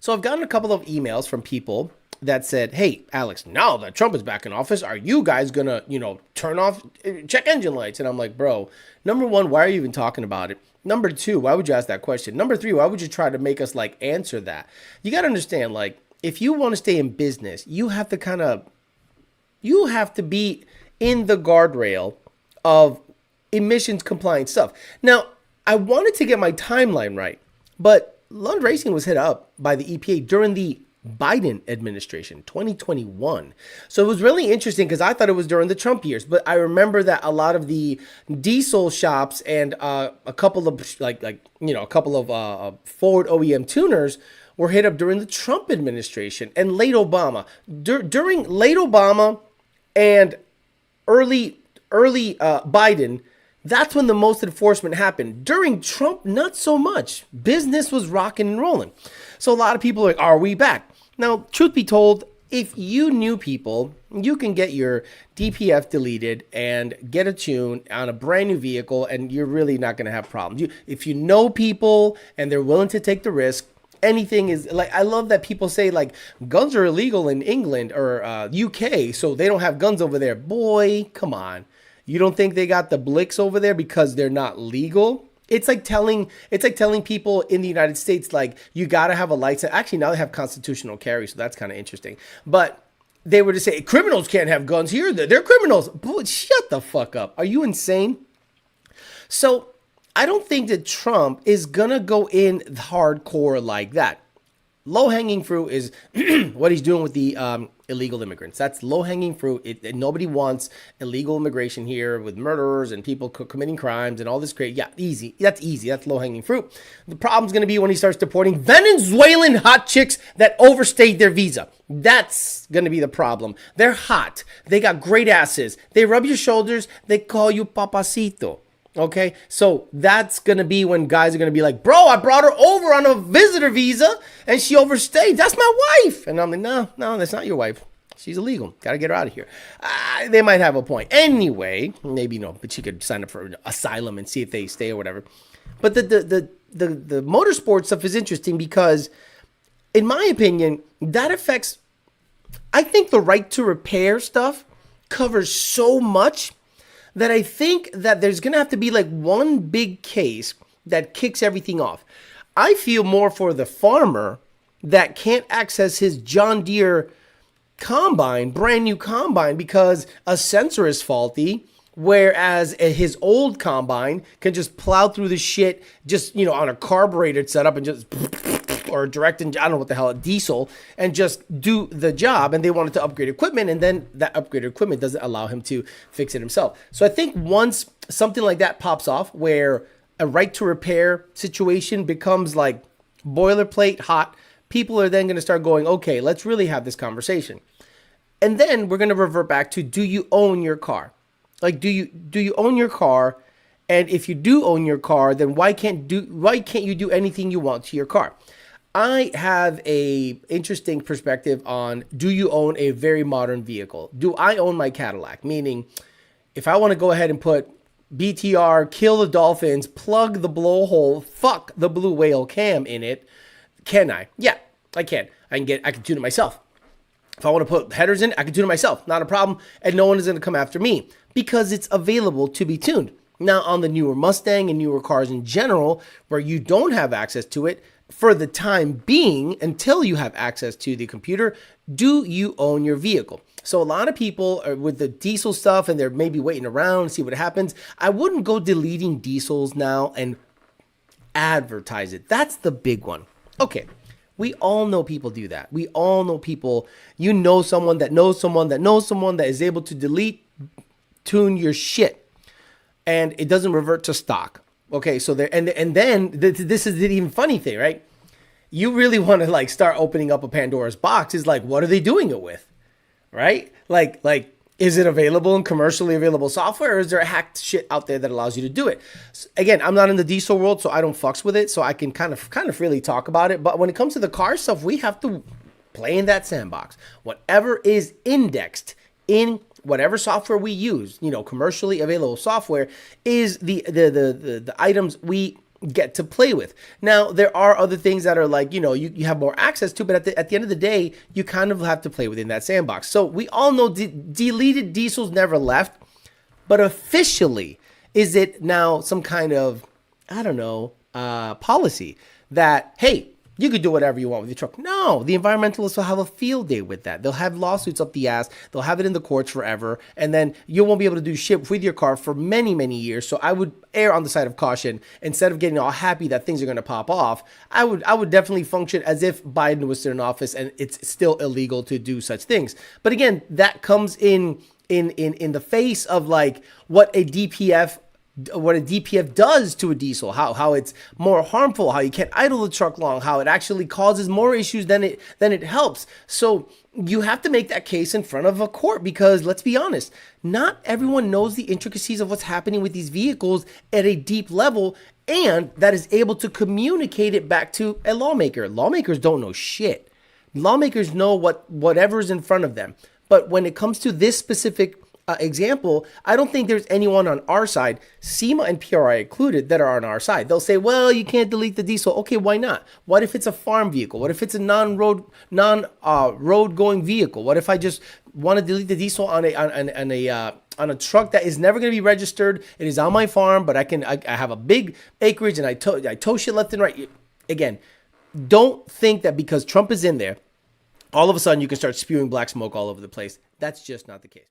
So I've gotten a couple of emails from people that said, "Hey, Alex, now that Trump is back in office, are you guys gonna, turn off check engine lights?" And I'm like, bro, number one, why are you even talking about it? Number two, why would you ask that question? Number three, why would you try to make us like answer that? You got to understand, like, if you want to stay in business, you have to be in the guardrail of emissions compliant stuff. Now, I wanted to get my timeline right, but Lund Racing was hit up by the EPA during the Biden administration, 2021. So it was really interesting because I thought it was during the Trump years, but I remember that a lot of the diesel shops and a couple of Ford OEM tuners were hit up during the Trump administration and late Obama. During late Obama and early Biden, that's when the most enforcement happened. During Trump, not so much. Business was rocking and rolling. So a lot of people are like, are we back? Now, truth be told, if you knew people, you can get your DPF deleted and get a tune on a brand new vehicle, and you're really not going to have problems. If you know people and they're willing to take the risk, anything is like, I love that people say like guns are illegal in England or UK, so they don't have guns over there. Boy, come on. You don't think they got the blicks over there because they're not legal? It's like telling people in the United States, like, you got to have a license. Actually, now they have constitutional carry, so that's kind of interesting. But they were to say criminals can't have guns here. They're criminals. Boy, shut the fuck up. Are you insane? So I don't think that Trump is going to go in hardcore like that. Low-hanging fruit is what he's doing with the illegal immigrants. That's low-hanging fruit. Nobody wants illegal immigration here with murderers and people committing crimes and all this crazy. Yeah, easy. That's easy. That's low-hanging fruit. The problem's going to be when he starts deporting Venezuelan hot chicks that overstayed their visa. That's going to be the problem. They're hot. They got great asses. They rub your shoulders. They call you papacito. Okay, so that's going to be when guys are going to be like, bro, I brought her over on a visitor visa and she overstayed. That's my wife. And I'm like, no, that's not your wife. She's illegal. Got to get her out of here. They might have a point. Anyway, maybe no, but she could sign up for asylum and see if they stay or whatever. But the motorsport stuff is interesting because, in my opinion, that affects, I think the right to repair stuff covers so much that I think that there's going to have to be like one big case that kicks everything off. I feel more for the farmer that can't access his John Deere combine, brand new combine, because a sensor is faulty, whereas his old combine can just plow through the shit just, on a carbureted setup and just, or direct, I don't know what the hell, a diesel, and just do the job. And they wanted to upgrade equipment, and then that upgraded equipment doesn't allow him to fix it himself. So I think once something like that pops off, where a right to repair situation becomes like boilerplate hot, people are then going to start going, okay, let's really have this conversation. And then we're going to revert back to, do you own your car? Like, do you own your car? And if you do own your car, then why can't you do anything you want to your car? I have a interesting perspective on, do you own a very modern vehicle? Do I own my Cadillac? Meaning, if I want to go ahead and put BTR, kill the dolphins, plug the blowhole, fuck the blue whale cam in it, can I? Yeah, I can. I can tune it myself. If I want to put headers in, I can tune it myself. Not a problem. And no one is going to come after me because it's available to be tuned. Now, on the newer Mustang and newer cars in general, where you don't have access to it, for the time being, until you have access to the computer, do you own your vehicle? So a lot of people are with the diesel stuff and they're maybe waiting around to see what happens. I wouldn't go deleting diesels now and advertise it. That's the big one. Okay. We all know people do that. We all know people, someone that knows someone that knows someone that is able to tune your shit, and it doesn't revert to stock. Okay, so there, and then this is the even funny thing, right? You really want to like start opening up a Pandora's box. Is like, what are they doing it with, right? Like, is it available in commercially available software, or is there a hacked shit out there that allows you to do it? So, again, I'm not in the diesel world, so I don't fucks with it, so I can kind of really talk about it. But when it comes to the car stuff, we have to play in that sandbox. Whatever is indexed in whatever software we use, commercially available software, is the items we get to play with. Now, there are other things that are like, you have more access to, but at the end of the day, you kind of have to play within that sandbox. So we all know deleted diesels never left, but officially, is it now some kind of, I don't know, policy that, hey, you could do whatever you want with your truck? No, the environmentalists will have a field day with that. They'll have lawsuits up the ass. They'll have it in the courts forever. And then you won't be able to do shit with your car for many, many years. So I would err on the side of caution. Instead of getting all happy that things are going to pop off, I would definitely function as if Biden was still in office and it's still illegal to do such things. But again, that comes in the face of like what a DPF does to a diesel, how it's more harmful, how you can't idle the truck long, how it actually causes more issues than it helps. So you have to make that case in front of a court, because let's be honest, not everyone knows the intricacies of what's happening with these vehicles at a deep level, and that is able to communicate it back to a lawmaker. Lawmakers don't know shit. Lawmakers know whatever's in front of them. But when it comes to this specific example, I don't think there's anyone on our side, SEMA and PRI included, that are on our side. They'll say, well, you can't delete the diesel. Okay, why not? What if it's a farm vehicle? What if it's a non-road going vehicle? What if I just want to delete the diesel on a truck that is never going to be registered? It is on my farm, but I have a big acreage and I tow shit left and right. Again, don't think that because Trump is in there, all of a sudden you can start spewing black smoke all over the place. That's just not the case.